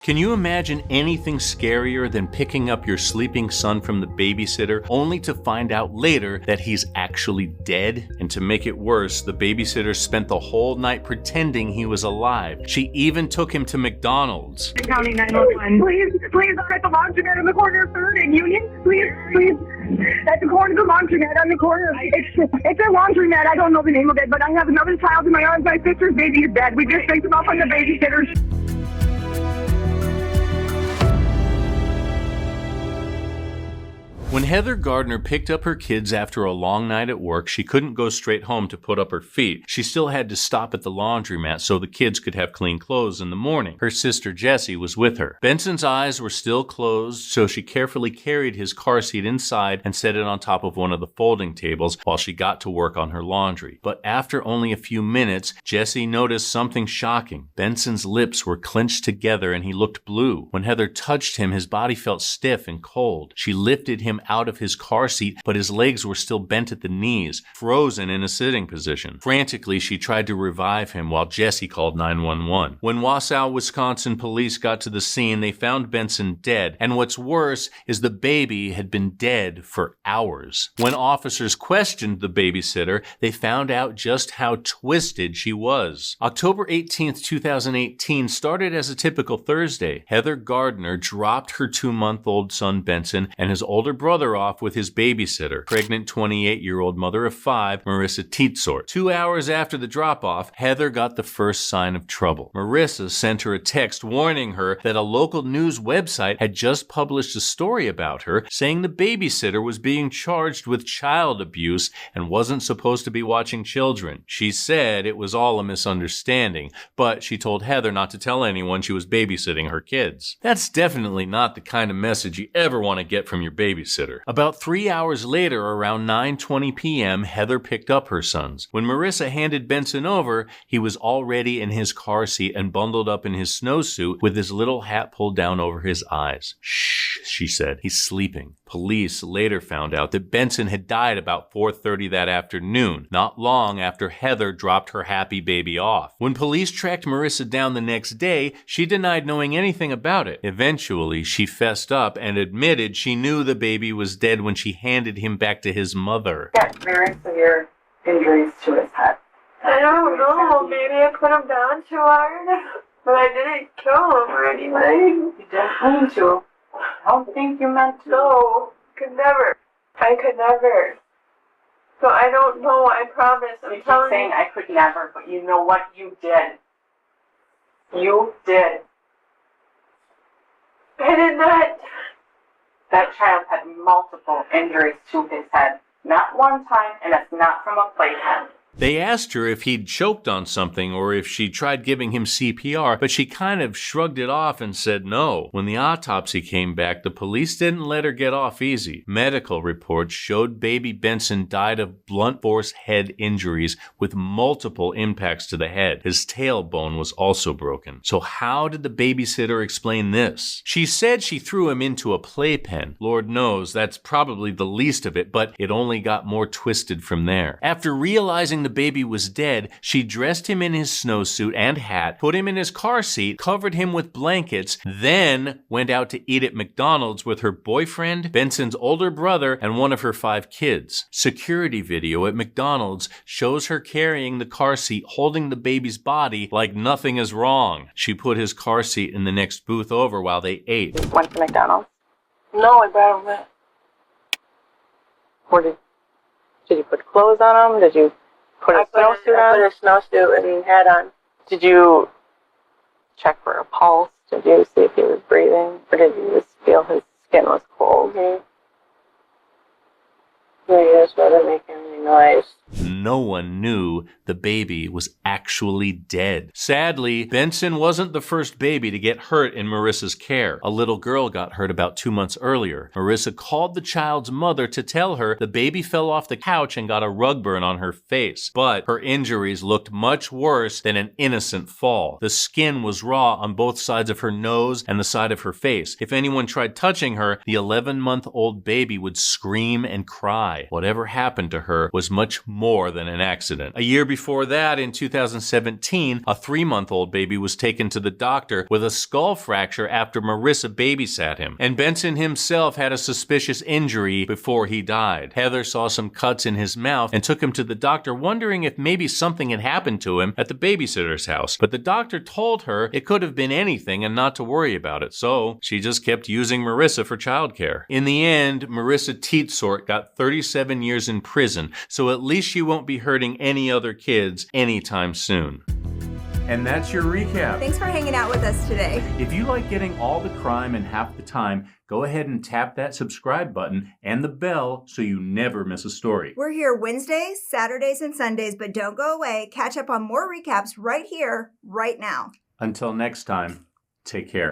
Can you imagine anything scarier than picking up your sleeping son from the babysitter only to find out later that he's actually dead? And to make it worse, the babysitter spent the whole night pretending he was alive. She even took him to McDonald's. County 911. Please, I'm at the laundromat on the corner of 3rd and Union. Please. At the corner of the laundromat on the corner. It's a laundromat. I don't know the name of it, but I have another child in my arms. My sister's baby is dead. We just picked him up on the babysitter. When Heather Gardner picked up her kids after a long night at work, she couldn't go straight home to put up her feet. She still had to stop at the laundromat so the kids could have clean clothes in the morning. Her sister Jessie was with her. Benson's eyes were still closed, so she carefully carried his car seat inside and set it on top of one of the folding tables while she got to work on her laundry. But after only a few minutes, Jessie noticed something shocking. Benson's lips were clenched together and he looked blue. When Heather touched him, his body felt stiff and cold. She lifted him out of his car seat, but his legs were still bent at the knees, frozen in a sitting position. Frantically, she tried to revive him while Jessie called 911. When Wausau, Wisconsin police got to the scene, they found Benson dead, and what's worse is the baby had been dead for hours. When officers questioned the babysitter, they found out just how twisted she was. October 18th, 2018 started as a typical Thursday. Heather Gardner dropped her 2-month-old son Benson and his older brother off with his babysitter, pregnant 28-year-old mother of 5, Marissa Tietsort. 2 hours after the drop-off, Heather got the first sign of trouble. Marissa sent her a text warning her that a local news website had just published a story about her, saying the babysitter was being charged with child abuse and wasn't supposed to be watching children. She said it was all a misunderstanding, but she told Heather not to tell anyone she was babysitting her kids. That's definitely not the kind of message you ever want to get from your babysitter. About 3 hours later, around 9:20 p.m., Heather picked up her sons. When Marissa handed Benson over, he was already in his car seat and bundled up in his snowsuit with his little hat pulled down over his eyes. "Shh," she said. "He's sleeping." Police later found out that Benson had died about 4:30 that afternoon, not long after Heather dropped her happy baby off. When police tracked Marissa down the next day, she denied knowing anything about it. Eventually, she fessed up and admitted she knew the baby was dead when she handed him back to his mother. He got very severe injuries to his head. I don't know, maybe I put him down too hard, but I didn't kill him or anything. You didn't mean to. I don't think you meant to. No, could never. I could never. So I don't know, I promise. You keep saying I could never, but you know what? You did. You did. I did not. That child had multiple injuries to his head. Not one time, and it's not from a playpen. They asked her if he'd choked on something or if she tried giving him CPR, but she kind of shrugged it off and said no. When the autopsy came back, the police didn't let her get off easy. Medical reports showed baby Benson died of blunt force head injuries with multiple impacts to the head. His tailbone was also broken. So how did the babysitter explain this? She said she threw him into a playpen. Lord knows that's probably the least of it, but it only got more twisted from there. After realizing the baby was dead, she dressed him in his snowsuit and hat, put him in his car seat, covered him with blankets, then went out to eat at McDonald's with her boyfriend, Benson's older brother, and one of her 5 kids. Security video at McDonald's shows her carrying the car seat, holding the baby's body like nothing is wrong. She put his car seat in the next booth over while they ate. Went to McDonald's? No, I brought him back. Or did you put clothes on him? Did you put a snowsuit on? I put a snowsuit and hat on. Did you check for a pulse? Did you see if he was breathing? Or did you just feel his skin was cold? Mm-hmm. Yeah, he just wasn't making any noise. No one knew the baby was actually dead. Sadly, Benson wasn't the first baby to get hurt in Marissa's care. A little girl got hurt about 2 months earlier. Marissa called the child's mother to tell her the baby fell off the couch and got a rug burn on her face. But her injuries looked much worse than an innocent fall. The skin was raw on both sides of her nose and the side of her face. If anyone tried touching her, the 11-month-old baby would scream and cry. Whatever happened to her was much more than an accident. A year before that, in 2000, 2017, a 3-month-old baby was taken to the doctor with a skull fracture after Marissa babysat him. And Benson himself had a suspicious injury before he died. Heather saw some cuts in his mouth and took him to the doctor, wondering if maybe something had happened to him at the babysitter's house. But the doctor told her it could have been anything and not to worry about it, so she just kept using Marissa for childcare. In the end, Marissa Tietsort got 37 years in prison, so at least she won't be hurting any other kids anytime soon. And that's your recap. Thanks for hanging out with us today. If you like getting all the crime in half the time, go ahead and tap that subscribe button and the bell so you never miss a story. We're here Wednesdays, Saturdays, and Sundays, but don't go away. Catch up on more recaps right here, right now. Until next time, take care.